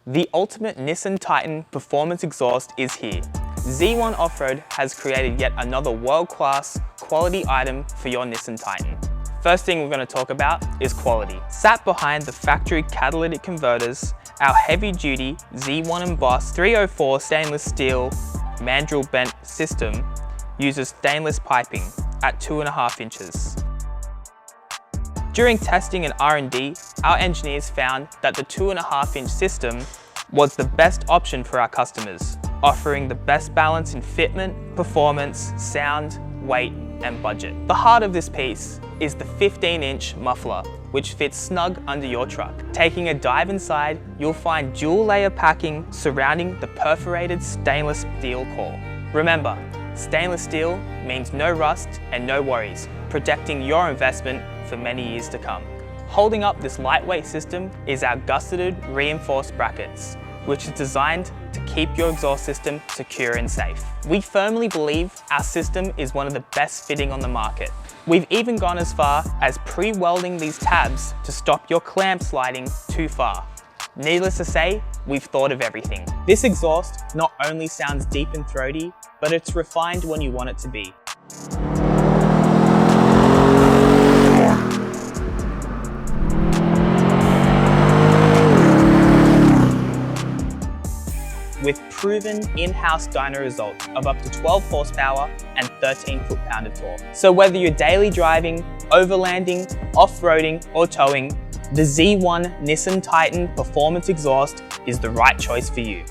The ultimate Nissan Titan performance exhaust is here. Z1 Off-Road has created yet another world-class quality item for your Nissan Titan. First thing we're going to talk about is quality. Sat behind the factory catalytic converters, our heavy-duty Z1 embossed 304 stainless steel mandrel bent system uses stainless piping at 2.5 inches. During testing and R&D, our engineers found that the 2.5-inch system was the best option for our customers, offering the best balance in fitment, performance, sound, weight, and budget. The heart of this piece is the 15-inch muffler, which fits snug under your truck. Taking a dive inside, you'll find dual layer packing surrounding the perforated stainless steel core. Remember, stainless steel means no rust and no worries, protecting your investment for many years to come. Holding up this lightweight system is our gusseted reinforced brackets, which is designed to keep your exhaust system secure and safe. We firmly believe our system is one of the best fitting on the market. We've even gone as far as pre-welding these tabs to stop your clamp sliding too far. Needless to say, we've thought of everything. This exhaust not only sounds deep and throaty, but it's refined when you want it to be. With proven in-house dyno results of up to 12 horsepower and 13 foot-pound of torque. So whether you're daily driving, overlanding, off-roading, or towing, the Z1 Nissan Titan Performance Exhaust is the right choice for you.